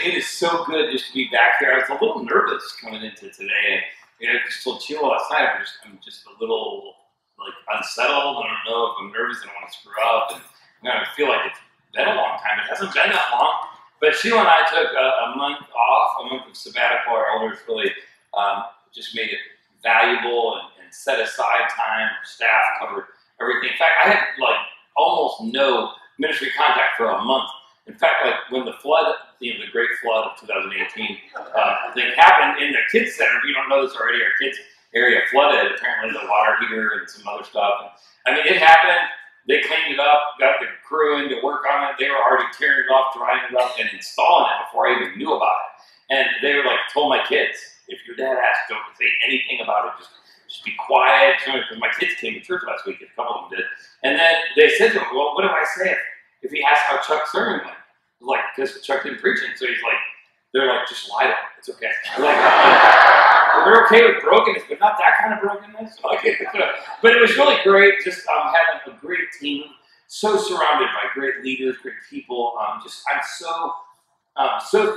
it is so good just to be back here. I was a little nervous coming into today, and I just told Sheila last night I'm just a little like unsettled. I don't know if I'm nervous. I don't want to screw up, and I feel like it's been a long time. It hasn't been that long, but Sheila and I took a month off, a month of sabbatical. Our elders really just made it valuable and set aside time. Our staff covered everything. In fact, I had like almost no ministry contact for a month. In fact, like when the flood, the great flood of 2018 thing happened in the kids center, if you don't know this already, our kids area flooded, apparently the water heater and some other stuff. I mean, it happened. They cleaned it up, got the crew in to work on it. They were already tearing it off, drying it up, and installing it before I even knew about it. And they were like, told my kids, if your dad asks, don't say anything about it. Just be quiet. Because my kids came to church last week, a couple of them did. And then they said to him, well, what do I say if he asks how Chuck's sermon went? Like, because Chuck didn't preach it. So he's like, they're like, just lie to him. It's okay. They're okay with brokenness, but not that kind of brokenness. But it was really great just having a great team, so surrounded by great leaders, great people. I'm so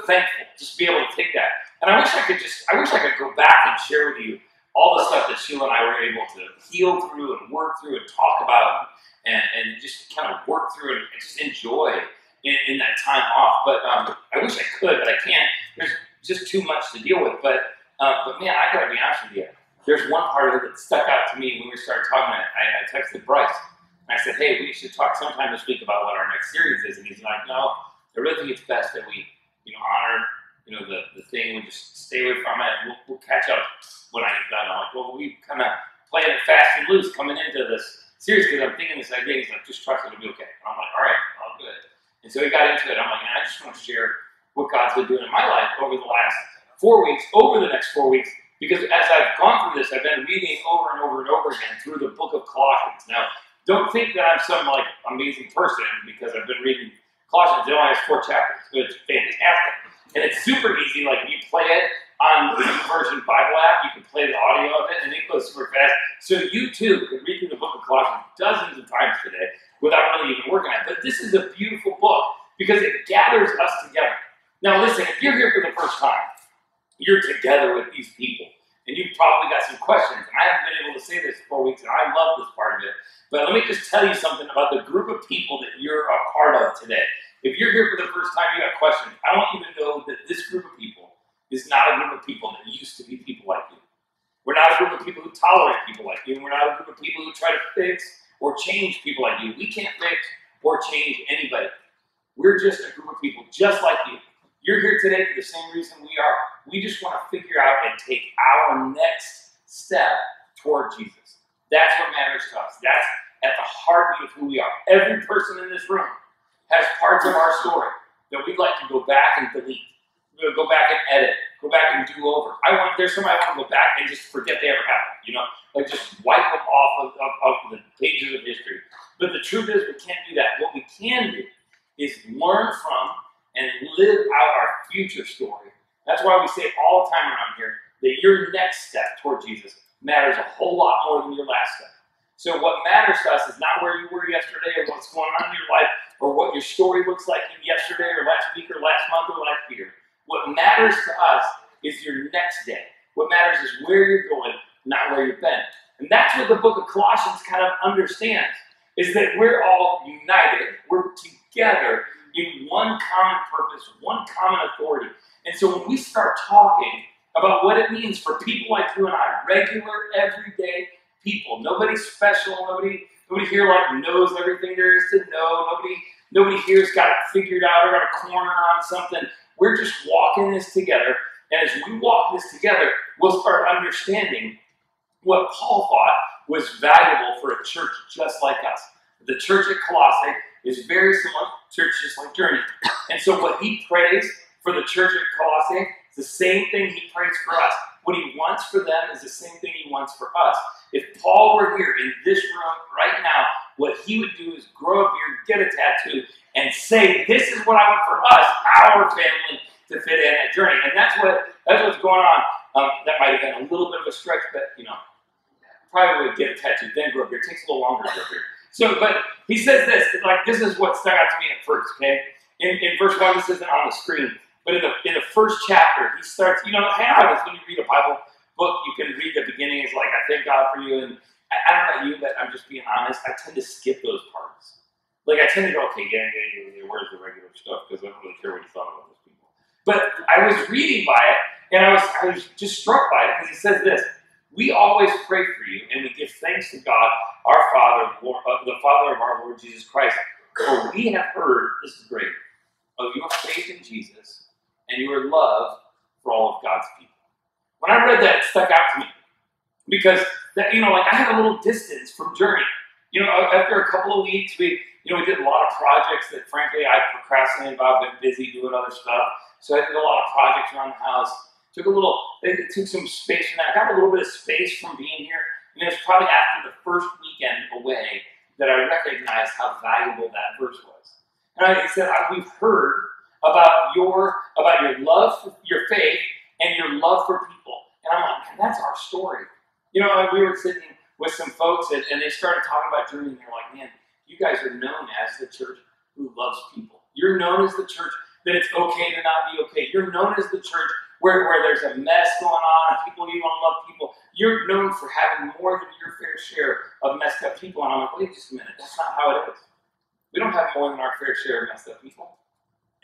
thankful just to be able to take that. And I wish I could go back and share with you all the stuff that Sheila and I were able to heal through and work through and talk about and just kind of work through and just enjoy in that time off. But I wish I could, but I can't. There's just too much to deal with. But man, I gotta be honest with you. There's one part of it that stuck out to me when we started talking. I texted Bryce and I said, "Hey, we should talk sometime this week about what our next series is." And he's like, "No, I really think it's best that we, honor, the thing. We just stay away from it. And we'll catch up when I get done." I'm like, "Well, we kind of playing it fast and loose coming into this series because I'm thinking this idea." He's like, "Just trust it'll be okay." And I'm like, "All right, I'll do it." And so he got into it. I'm like, "Man, I just want to share what God's been doing in my life over the last 4 weeks, over the next 4 weeks." Because as I've gone through this, I've been reading over and over and over again through the book of Colossians. Now, don't think that I'm some like amazing person because I've been reading Colossians. It only has 4 chapters. It's fantastic. And it's super easy. Like you play it on the version Bible app, you can play the audio of it, and it goes super fast. So you too can read through the book of Colossians dozens of times today without really even working on it. But this is a beautiful book because it gathers us together. Now listen, if you're here for the first time, you're together with these people, and you've probably got some questions. And I haven't been able to say this for 4 weeks, and I love this part of it. But let me just tell you something about the group of people that you're a part of today. If you're here for the first time, you got questions. I want you to know that this group of people is not a group of people that used to be people like you. We're not a group of people who tolerate people like you, and we're not a group of people who try to fix or change people like you. We can't fix or change anybody. We're just a group of people just like you. You're here today for the same reason we are. We just want to figure out and take our next step toward Jesus. That's what matters to us. That's at the heartbeat of who we are. Every person in this room has parts of our story that we'd like to go back and delete. We'll go back and edit. Go back and do over. There's somebody I want to go back and just forget they ever happened. Like just wipe them off of the pages of history. But the truth is we can't do that. What we can do is learn from and live out our future story. That's why we say all the time around here that your next step toward Jesus matters a whole lot more than your last step. So what matters to us is not where you were yesterday or what's going on in your life or what your story looks like in yesterday or last week or last month or last year. What matters to us is your next day. What matters is where you're going, not where you've been. And that's what the book of Colossians kind of understands, is that we're all united, we're together in one common purpose, one common authority. And so when we start talking about what it means for people like you and I, regular, everyday people, nobody special, nobody here like knows everything there is to know, nobody here's got it figured out or got a corner on something. We're just walking this together, and as we walk this together, we'll start understanding what Paul thought was valuable for a church just like us. The church at Colossae is very similar to church just like Journey. And so what he prays for the church at Colossae is the same thing he prays for us. What he wants for them is the same thing he wants for us. If Paul were here in this room right now, what he would do is grow a beard, get a tattoo, and say, this is what I want for us, our family, to fit in at Journey. And that's what's going on. That might have been a little bit of a stretch, but probably would get a tattoo, then grow a beard. It takes a little longer to grow a beard. So, but he says this is what stuck out to me at first, okay? In verse 1, this isn't on the screen, But in the first chapter, he starts, how it is when you read a Bible book, you can read the beginning, it's like, I thank God for you, and I don't know about you, but I'm just being honest, I tend to skip those parts. Like, I tend to go, okay, yeah, where's the regular stuff, because I don't really care what you thought about those people. But I was reading by it, and I was just struck by it, because he says this, we always pray for you, and we give thanks to God, our Father, the Father of our Lord Jesus Christ, for we have heard, this is great, of your faith in Jesus and your love for all of God's people. When I read that, it stuck out to me, because that, I had a little distance from Journey. After a couple of weeks, we did a lot of projects that, frankly, I procrastinated about, been busy doing other stuff. So I did a lot of projects around the house. It took some space from that. I got a little bit of space from being here. And it was probably after the first weekend away that I recognized how valuable that verse was. And I said, we've heard about your love, for your faith, and your love for people. And I'm like, man, that's our story. We were sitting with some folks, and they started talking about Journey, and they're like, man, you guys are known as the church who loves people. You're known as the church that it's okay to not be okay. You're known as the church where there's a mess going on and people, you don't love people. You're known for having more than your fair share of messed up people. And I'm like, wait just a minute, that's not how it is. We don't have more than our fair share of messed up people.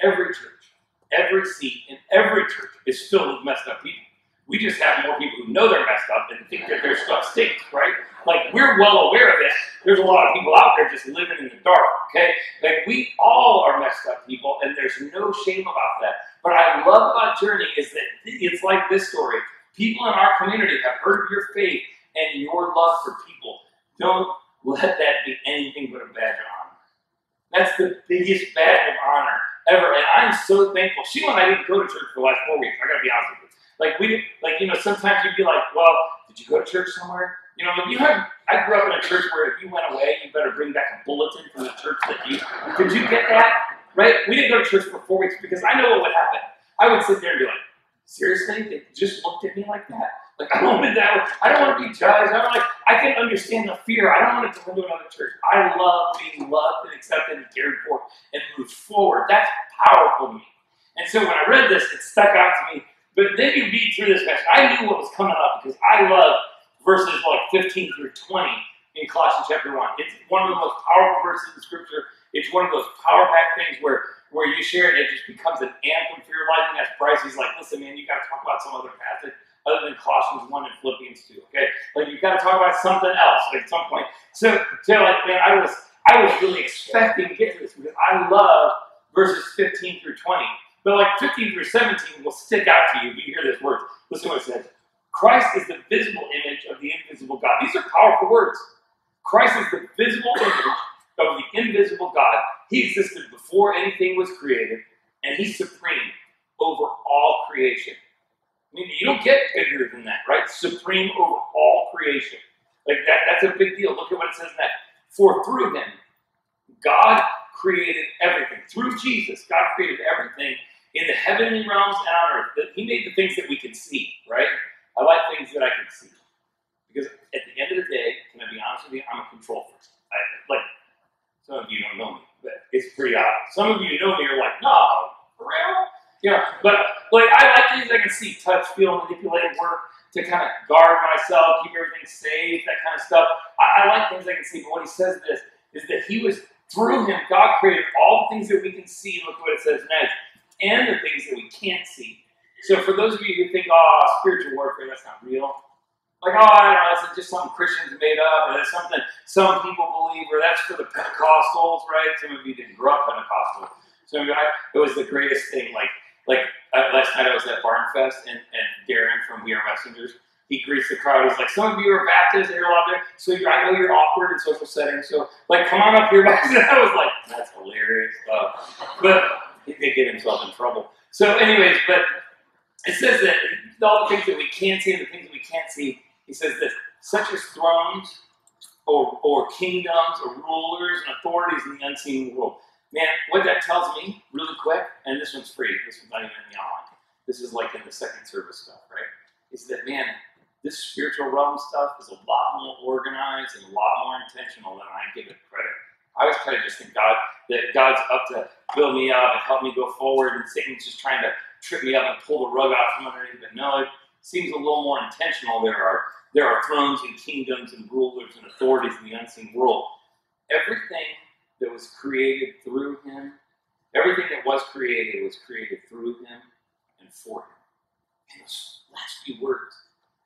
Every church, every seat in every church is filled with messed up people. We just have more people who know they're messed up and think that their stuff stinks, right? Like, we're well aware of this. There's a lot of people out there just living in the dark, okay? Like, we all are messed up people, and there's no shame about that. But what I love about Journey is that it's like this story. People in our community have heard of your faith and your love for people. Don't let that be anything but a badge of honor. That's the biggest badge of honor ever, and I'm so thankful. Sheila and I didn't go to church for the last 4 weeks. I gotta be honest with you. Sometimes you'd be like, well, did you go to church somewhere? I grew up in a church where if you went away, you better bring back a bulletin from the church did you get that? Right? We didn't go to church for 4 weeks because I know what would happen. I would sit there and be like, seriously? They just looked at me like that? Like, I don't want to be judged. I can understand the fear. I don't want to go to another church. I love being loved and accepted and cared for and moved forward. That's powerful to me. And so when I read this, it stuck out to me. But then you read through this passage. I knew what was coming up because I love verses 15 through 20 in Colossians chapter 1. It's one of the most powerful verses in Scripture. It's one of those power-packed things where you share it, it just becomes an anthem for your life. And that's Bryce. He's like, listen, man, you got to talk about some other passage other than Colossians 1 and Philippians 2, okay? Like, you've got to talk about something else at some point. So man, I was really expecting to get to this because I love verses 15 through 20. But 15 through 17 will stick out to you if you hear this word. Listen to what it says. Christ is the visible image of the invisible God. These are powerful words. Christ is the visible image of the invisible God. He existed before anything was created, and he's supreme over all creation. I mean, you don't get bigger than that, right? Supreme over all creation. Like that's a big deal. Look at what it says next. For through him, God created everything. Through Jesus, God created everything in the heavenly realms and on earth. He made the things that we can see, right? I like things that I can see. Because at the end of the day, can I be honest with you, I'm a control freak. Some of you don't know me, but it's pretty obvious. Some of you know me, you're like, no, for real? But I like things I can see, touch, feel, manipulate, work to kind of guard myself, keep everything safe, that kind of stuff. I like things I can see, but what he says is that he was, through him, God created all the things that we can see. Look what it says next. And the things that we can't see. So for those of you who think, spiritual warfare, that's not real. I don't know, that's just something Christians made up, or that's something some people believe, or that's for the Pentecostals, right? Some of you didn't grow up Pentecostal. It was the greatest thing. Last night I was at Barn Fest, and Darren from We Are Messengers, he greets the crowd. He's like, some of you are Baptists, and you're out there, so I know you're awkward in social settings, so come on up here. And I was like, that's hilarious. But he did get himself in trouble. So anyways, but it says that all the things that we can see and the things that we can't see, he says this, such as thrones or kingdoms or rulers and authorities in the unseen world. Man, what that tells me, really quick, and this one's free, this one's not even in the online, this is in the second service stuff, right? Is that, man, this spiritual realm stuff is a lot more organized and a lot more intentional than I give it credit. I always kind of just think that God's up to build me up and help me go forward, and Satan's just trying to trip me up and pull the rug out from underneath. But no, it seems a little more intentional. There are thrones and kingdoms and rulers and authorities in the unseen world. Everything that was created through him, everything that was created through him and for him. And those last few words.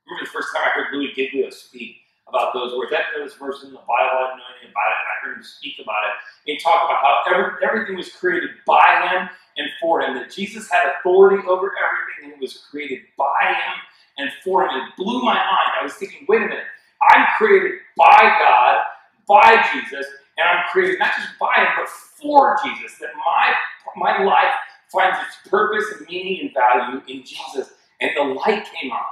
Remember the first time I heard Louis Giglio speak about those words. I didn't know this verse in the Bible. I didn't know anything about it. And I heard him speak about it. And he talked about how everything was created by him and for him. That Jesus had authority over everything, and it was created by him and for him. It blew my mind. I was thinking, wait a minute. I'm created by God, by Jesus, and I'm created not just by him, but for Jesus. That my life finds its purpose and meaning and value in Jesus. And the light came on.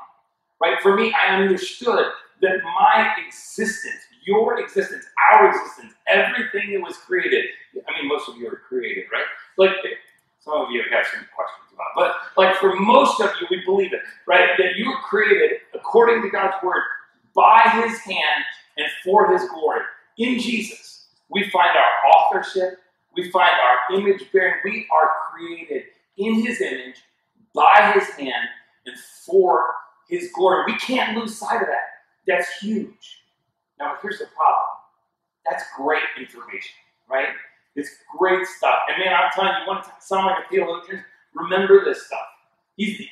Right? For me, I understood that my existence, your existence, our existence, everything that was created, I mean, most of you are created, right? Like, some of you have some questions about it, but like for most of you, we believe it, right? That you were created according to God's word by his hand and for his glory. In Jesus, we find our authorship, we find our image bearing. We are created in his image, by his hand, and for his glory. We can't lose sight of that. That's huge. Now, here's the problem. That's great information, right? It's great stuff. And man, I'm telling you, you want to sound like a theologian? Remember this stuff. He's the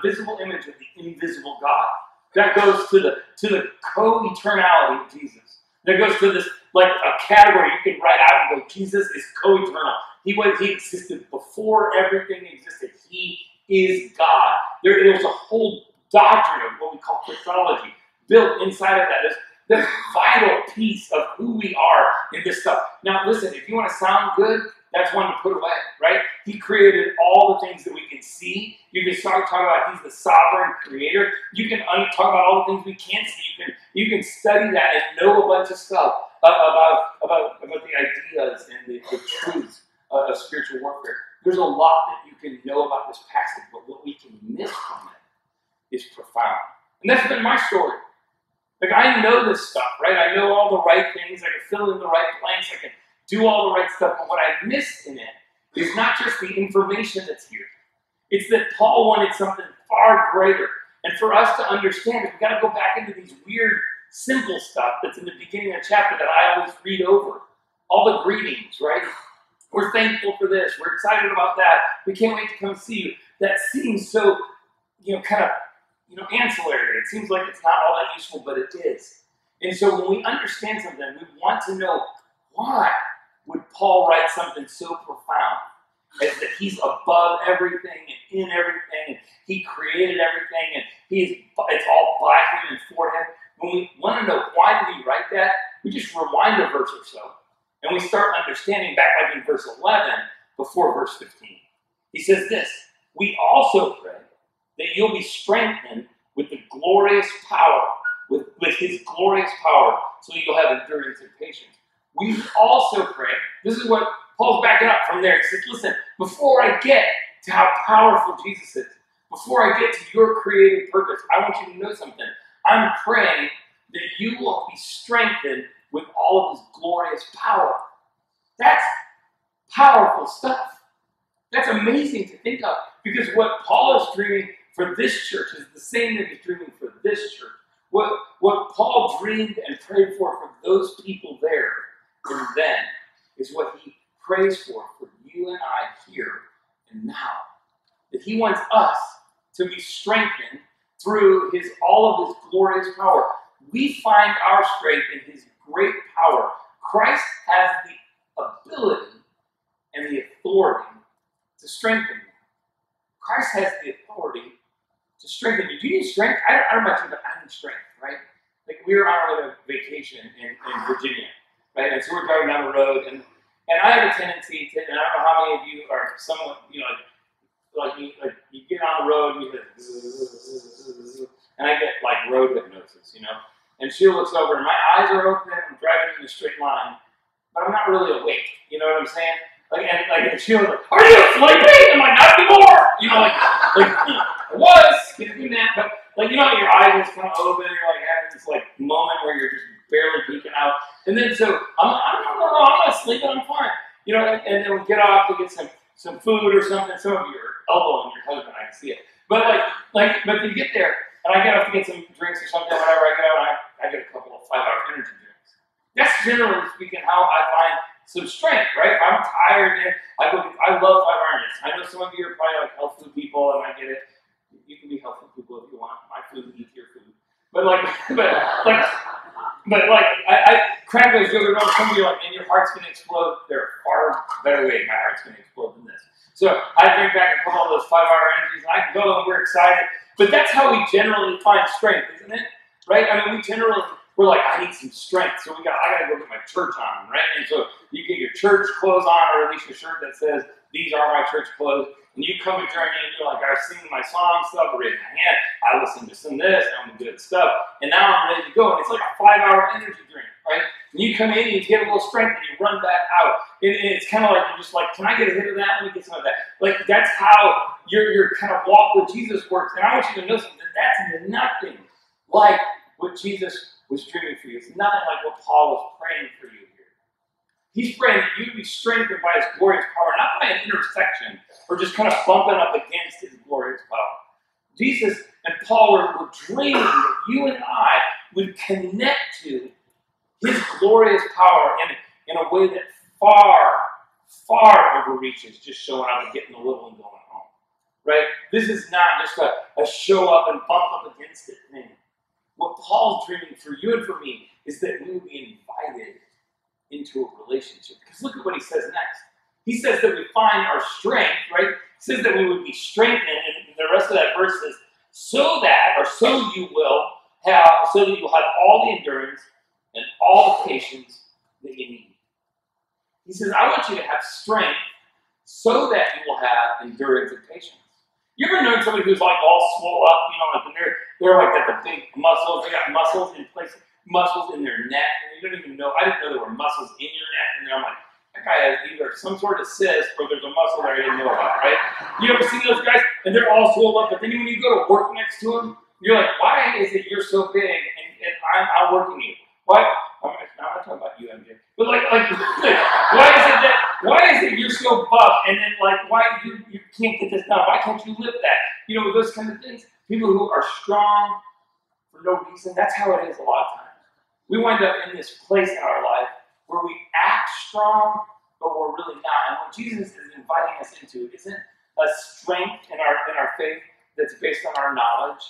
visible image of the invisible God. That goes to the co-eternality of Jesus. That goes to this, like a category you can write out and go, Jesus is co-eternal. He existed before everything existed. He is God. There's a whole doctrine of what we call Christology built inside of that. There's vital piece of who we are in this stuff. Now, listen, if you want to sound good, that's one to put away, right? He created all the things that we can see. You can start talking about he's the sovereign creator. You can talk about all the things we can't see. You can study that and know a bunch of stuff about the ideas and the truths of spiritual warfare. There's a lot that you can know about this passage, but what we can miss from it is profound. And that's been my story. Like, I know this stuff, right? I know all the right things. I can fill in the right blanks. I can do all the right stuff. But what I miss in it is not just the information that's here. It's that Paul wanted something far greater. And for us to understand it, we've got to go back into these weird, simple stuff that's in the beginning of the chapter that I always read over. All the greetings, right? We're thankful for this. We're excited about that. We can't wait to come see you. That seems so, kind of, ancillary. It seems like it's not all that useful, but it is. And so when we understand something, we want to know, why would Paul write something so profound as that he's above everything and in everything, and he created everything, and it's all by him and for him. When we want to know why did he write that, we just rewind a verse or so, and we start understanding back like in verse 11 before verse 15. He says this, we also pray that you'll be strengthened with the glorious power, with his glorious power, so you'll have endurance and patience. We also pray, this is what Paul's backing up from there. He says, listen, before I get to how powerful Jesus is, before I get to your creative purpose, I want you to know something. I'm praying that you will be strengthened with all of his glorious power. That's powerful stuff. That's amazing to think of, because what Paul is dreaming for this church is the same that he's dreaming for this church. What Paul dreamed and prayed for those people there and then is what he prays for you and I here and now. That he wants us to be strengthened through all of his glorious power. We find our strength in his great power. Christ has the ability and the authority to strengthen you. Christ has the authority to strengthen you. Do you need strength? I don't know about you, but I need strength, right? Like, we were on our vacation in Virginia, right? And so we're driving down the road, and I have a tendency to, and I don't know how many of you are somewhat, like you get on the road and you get, and I get like road hypnosis, And Sheila looks over, and my eyes are open, I'm driving in a straight line, but I'm not really awake. You know what I'm saying? And Sheila's like, are you sleeping? I'm like, not anymore. I was gonna do that, but your eyes just kind of open, and you're like having this like moment where you're just barely peeking out. And then so I'm not sleeping, I'm fine. And then we get off to get some food or something. Some of you are elbowing your husband. I can see it. But but you get there, and I get off to get some drinks or something, whatever. I get out, and I get a couple of 5-hour energy drinks. That's generally speaking how I find some strength, right? If I'm tired, and I love 5-hour energy. I know some of you are probably like health food people, and I get it. You can be health food people if you want. My food, eat your food. But I crack those jokes around. Some of you are like, man, your heart's going to explode. There are far better ways my heart's going to explode than this. So I drink back a couple of those 5-hour energies, and I can go, and we're excited. But that's how we generally find strength, isn't it? Right? I mean, we're like, I need some strength, so I gotta go get my church on, right? And so you get your church clothes on, or at least your shirt that says, "These are my church clothes." And you come to Journey, and you're like, I was singing my song stuff, I raised my hand, I listened to some of this, I'm good stuff, and now I'm ready to go. And it's like a 5-hour energy drink, right? And you come in, and you get a little strength, and you run back out. And it's kind of like you're just like, can I get a hit of that? Let me get some of that. Like that's how your kind of walk with Jesus works. And I want you to know something. That's nothing like what Jesus was dreaming for you. It's nothing like what Paul was praying for you here. He's praying that you would be strengthened by his glorious power, not by an intersection or just kind of bumping up against his glorious power. Jesus and Paul were dreaming that you and I would connect to his glorious power in a way that far, far overreaches just showing up and getting a little and going home. Right? This is not just a show up and bump up against it thing. What Paul's dreaming for you and for me is that we will be invited into a relationship. Because look at what he says next. He says that we find our strength, right? He says that we would be strengthened, and the rest of that verse says, so that you'll have all the endurance and all the patience that you need. He says, I want you to have strength so that you will have endurance and patience. You ever known somebody who's like all swole up, like when they're like got the big muscles, they got muscles in their neck, and you don't even know, I didn't know there were muscles in your neck, and then I'm like, that guy has either some sort of cyst or there's a muscle that I didn't know about, right? You ever seen those guys, and they're all swole up, but then when you go to work next to them, you're like, why is it you're so big and I'm working you? Why? I'm not talking about you, MJ. But why is it you're so buff and then why you can't get this done? Why can't you lift that? Those kind of things. People who are strong for no reason, that's how it is a lot of times. We wind up in this place in our life where we act strong, but we're really not. And what Jesus is inviting us into isn't a strength in our faith that's based on our knowledge.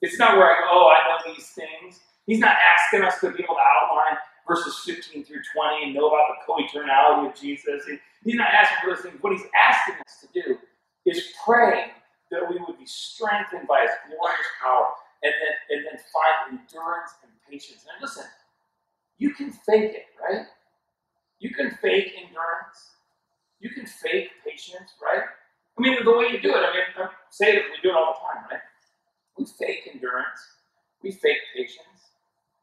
It's not where I go, I know these things. He's not asking us to be able to outline verses 15 through 20 and know about the co-eternality of Jesus. And he's not asking for those things. What he's asking us to do is pray that we would be strengthened by his glorious power and then find endurance and patience. And listen, you can fake it, right? You can fake endurance. You can fake patience, right? I mean, the way you do it, I say it, we do it all the time, right? We fake endurance. We fake patience.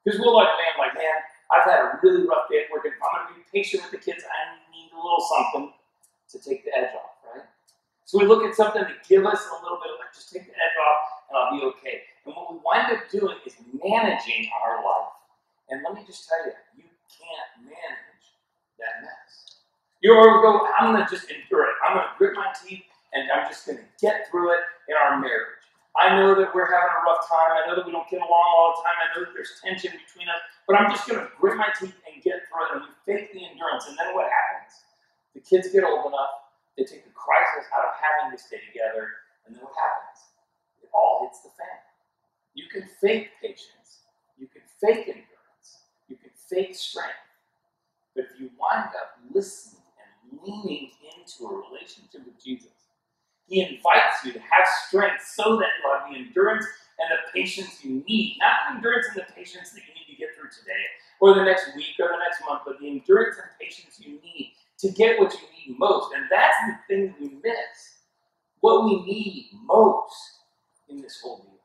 Because we're like, man, I've had a really rough day at work, and if I'm going to be patient with the kids, I need a little something to take the edge off, right? So we look at something to give us a little bit of, just take the edge off, and I'll be okay. And what we wind up doing is managing our life. And let me just tell you, you can't manage that mess. You go, I'm going to just endure it. I'm going to grit my teeth, and I'm just going to get through it in our marriage. I know that we're having a rough time. I know that we don't get along all the time. I know that there's tension between us. But I'm just going to grit my teeth and get through it. And we fake the endurance. And then what happens? The kids get old enough. They take the crisis out of having to stay together. And then what happens? It all hits the fan. You can fake patience. You can fake endurance. You can fake strength. But if you wind up listening and leaning into a relationship with Jesus, he invites you to have strength so that you'll have the endurance and the patience you need. Not the endurance and the patience that you need to get through today or the next week or the next month, but the endurance and patience you need to get what you need most. And that's the thing we miss. What we need most in this whole deal.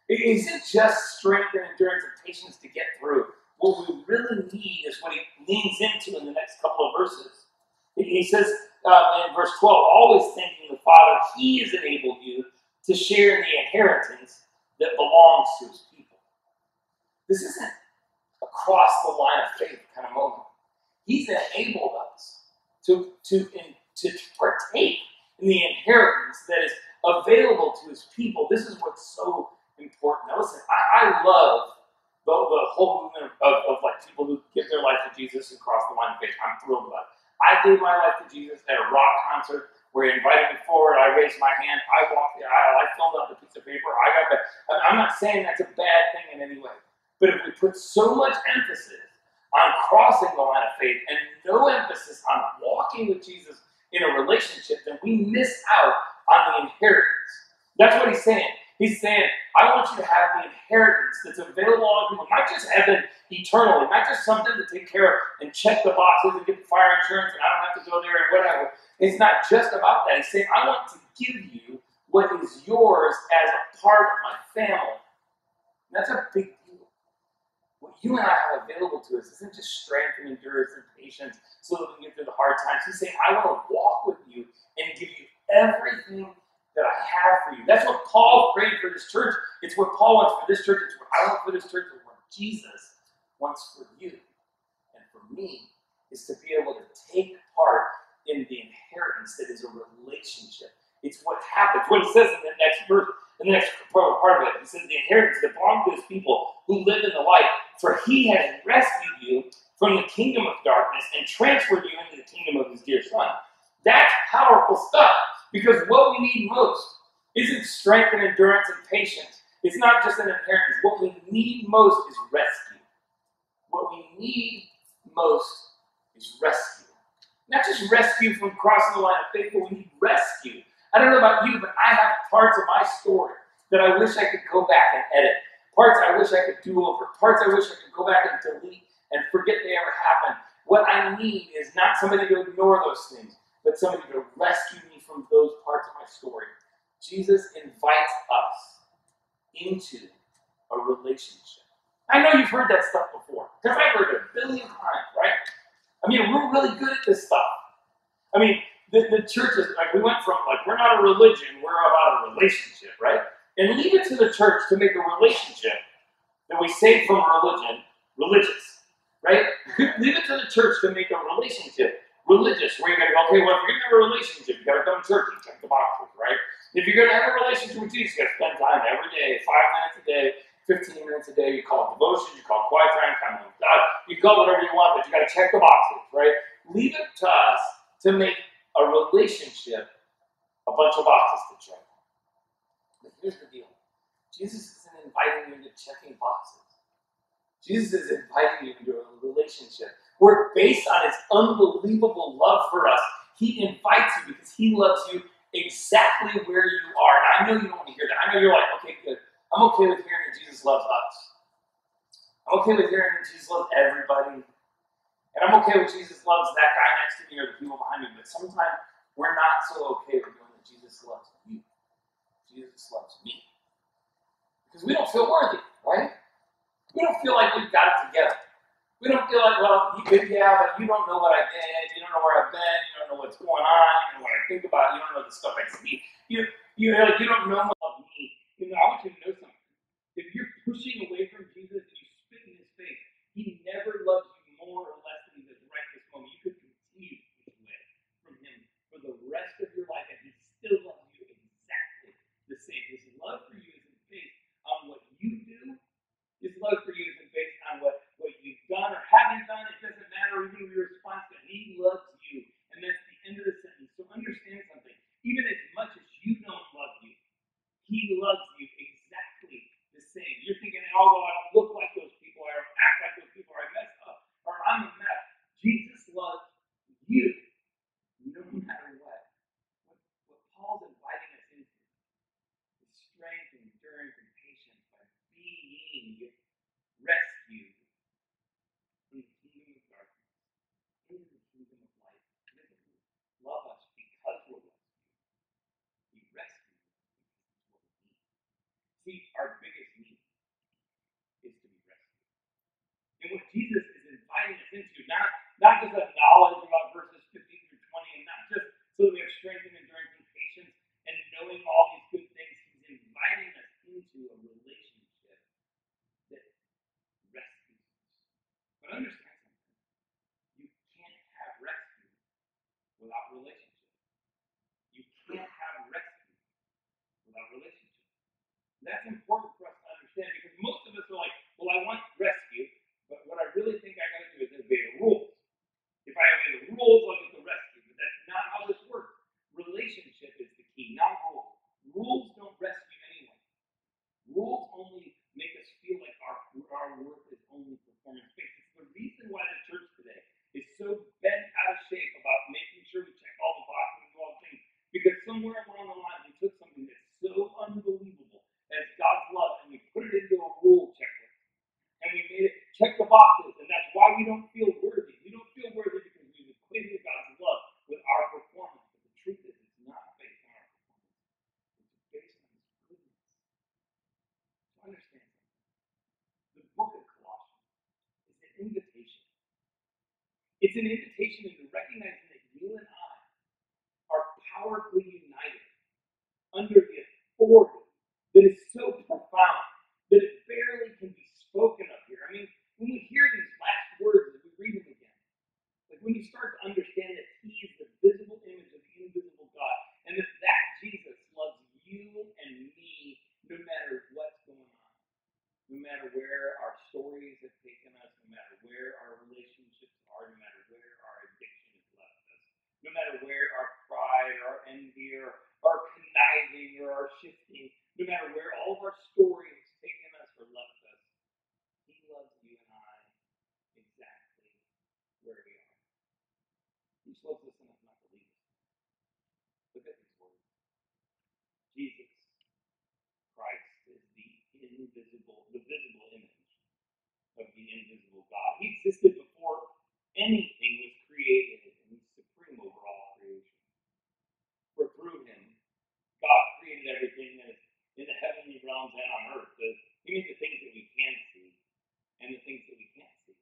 It isn't just strength and endurance and patience to get through. What we really need is what he leans into in the next couple of verses. He says in verse 12, always thanking the Father, he has enabled you to share in the inheritance that belongs to his people. This isn't a cross the line of faith kind of moment. He's enabled us to partake in the inheritance that is available to his people. This is what's so important. Now listen, I love the whole movement of like people who give their life to Jesus and cross the line of faith. I'm thrilled about it. I gave my life to Jesus at a rock concert where he invited me forward. I raised my hand. I walked the aisle. I filled out the piece of paper. I got back. I'm not saying that's a bad thing in any way. But if we put so much emphasis on crossing the line of faith and no emphasis on walking with Jesus in a relationship, then we miss out on the inheritance. That's what he's saying. He's saying, I want you to have the inheritance that's available on people, not just heaven eternally, not just something to take care of and check the boxes and get the fire insurance and I don't have to go there and whatever. It's not just about that. He's saying, I want to give you what is yours as a part of my family. And that's a big deal. What you and I have available to us isn't just strength and endurance and patience so that we can get through the hard times. He's saying, I want to walk with you and give you everything that I have for you. That's what Paul prayed for this church. It's what Paul wants for this church. It's what I want for this church. It's what Jesus wants for you and for me is to be able to take part in the inheritance that is a relationship. It's what happens. What he says in the next verse, in the next part of it, he says the inheritance that belongs to his people who live in the light, for he has rescued you from the kingdom of darkness and transferred you into the kingdom of his dear son. That's powerful stuff. Because what we need most isn't strength and endurance and patience. It's not just an inheritance. What we need most is rescue. What we need most is rescue. Not just rescue from crossing the line of faith, but we need rescue. I don't know about you, but I have parts of my story that I wish I could go back and edit. Parts I wish I could do over. Parts I wish I could go back and delete and forget they ever happened. What I need is not somebody to ignore those things, but somebody to rescue me from those parts of my story. Jesus invites us into a relationship. I know you've heard that stuff before, because I've heard it a billion times, right? I mean, we're really good at this stuff. I mean, the church is, like, we went from, like, we're not a religion, we're about a relationship, right? And leave it to the church to make a relationship that we save from religion religious, right? Leave it to the church to make a relationship religious, where you're going to go, okay, well, if you're going to have a relationship, you got to come to church and check the boxes, right? If you're going to have a relationship with Jesus, you got to spend time every day, 5 minutes a day, 15 minutes a day. You call it devotion, you call it quiet time with God. You call it whatever you want, but you got to check the boxes, right? Leave it to us to make a relationship a bunch of boxes to check. But here's the deal. Jesus isn't inviting you into checking boxes. Jesus is inviting you into a relationship where, based on his unbelievable love for us, he invites you because he loves you exactly where you are. And I know you don't want to hear that. I know you're like, okay, good. I'm okay with hearing that Jesus loves us. I'm okay with hearing that Jesus loves everybody. And I'm okay with Jesus loves that guy next to me or the people behind me. But sometimes we're not so okay with knowing that Jesus loves you. Jesus loves me. Because we don't feel worthy, right? We don't feel like we've got it together. We don't feel like, well, yeah, but you don't know what I did. You don't know where I've been. You don't know what's going on. You don't know what I think about. You don't know the stuff I see. You don't know of me. You know, I want you to know something. If you're pushing away from Jesus and you spit in his face, he never loves you more or less than he does right this moment. You could continue to push away from him for the rest of your life, and he still loves you exactly the same. His love for you isn't based on what you do. His love for you isn't based on what you've done or haven't done. It doesn't matter even your response to it. He loves you. And that's the end of the sentence. So understand something. Even as much as you don't love you, he loves you exactly the same. You're thinking, although I don't look like those people, or I don't act like those people, or I mess up, or I'm a mess, Jesus loves you no matter what. What Paul's inviting us into is strength and endurance and patience by being rescued from the kingdom of darkness into the kingdom of light. He doesn't love us because we're rescued. He rescues us because it's what we need. See, our biggest need is to be rescued. And what Jesus is inviting us into, not just a knowledge about verses 15 through 20, and not just so that we have strength and endurance and patience and knowing all these good things, he's inviting us into a relationship that rescues us. But understand something. You can't have rescue without relationship. You can't have rescue That's important for us to understand because most of us are like, well, I want rescue, but what I really think I got to do is obey the rules. If I obey the rules, I'll get the rescue. But that's not how this works. Relationship is the key, not rules. Rules don't rescue anyone. Rules only make us feel like our worth is only performance based. It's the reason why the church today is so bent out of shape about making sure we check all the boxes and do all the things. Because somewhere along the line, we took something that's so unbelievable as God's love and we put it into a rule checklist. And we made it check the boxes. And that's why we don't feel worthy. We don't feel worthy because we've equated God's love with our performance. But the truth is, it's not based on our performance. It's based on His goodness. So understand something. The book of Colossians is an invitation. It's an invitation into recognizing that you and I are powerfully united under the authority that is so profound that it barely can be spoken of here. I mean, when we hear these last words as we read them again, like when you start to understand that He is the visible image of the invisible God, and that Jesus loves you and me no matter what's going on, no matter where our stories have taken us, no matter where our relationships are, no matter where our addiction has left us, no matter where our pride, our envy, or our conniving, or our shifting, no matter where all of our stories have taken us or left us, He loves you and I exactly where we are. He just loves us enough not to leave us. Look at these words. Jesus Christ is the visible image of the invisible God. He existed before anything was created, and He's supreme over all creation. For through Him, God created everything that is in the heavenly realms and on earth. He made the things that we can see and the things that we can't see.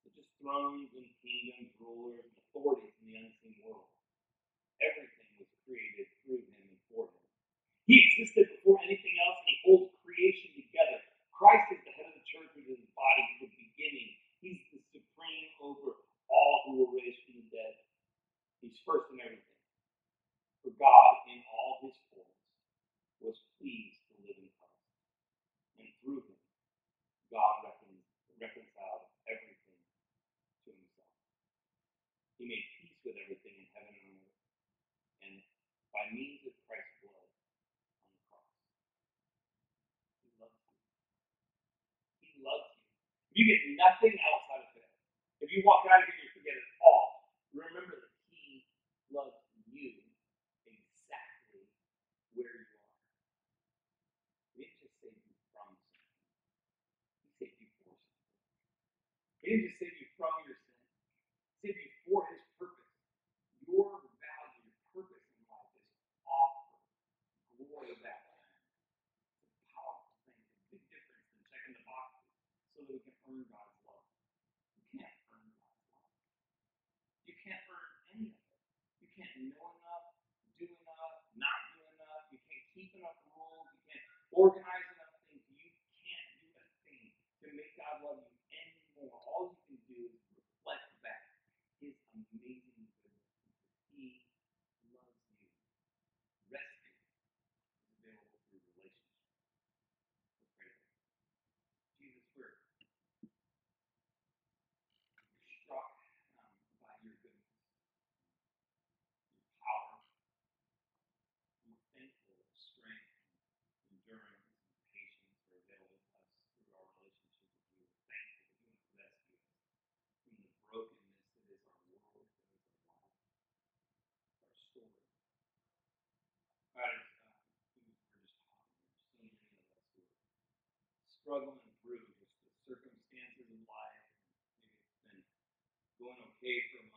They're just thrones and kingdoms, rulers, and authorities in the unseen world. Everything was created through Him and for Him. He existed before anything else, and He holds creation together. Christ is the head of the church, which is His body, the beginning. He's the supreme over all who were raised from the dead. He's first in everything. For God, in all His fullness, was pleased to live in Christ. And through Him, God reconciled everything to Himself. He made peace with everything in heaven and on earth. And by means of Christ's blood on the cross, He loves you. He loves you. If you get nothing else out of it, if you walk out of here and you forget it all, remember that He loves you exactly where you are. He didn't just save you from something. He saved you for something. He didn't just save you from your sin. He saved you for His purpose. Your value, your purpose in life is offer glory back to Him. It's a powerful thing. It's a big difference than checking the boxes so that we can earn God's love. You can't earn God's love. You can't earn any of it. You can't know enough, do enough, not do enough. You can't keep enough rules. You can't organize enough things. You can't do a thing to make God love you anymore. All you can do is reflect back His amazing goodness. He loves you. Rescue is available through relationship. Let's pray. Jesus, we're struck by your goodness, your power. We're thankful for strength, endurance, and patience are available to us through our relationship with you. We're thankful that you want to rescue us from the brokenness that is our world, that is our life, our story. God, we were just talking, there's so many of us who are struggling through just the circumstances of life. Maybe it's been going okay for a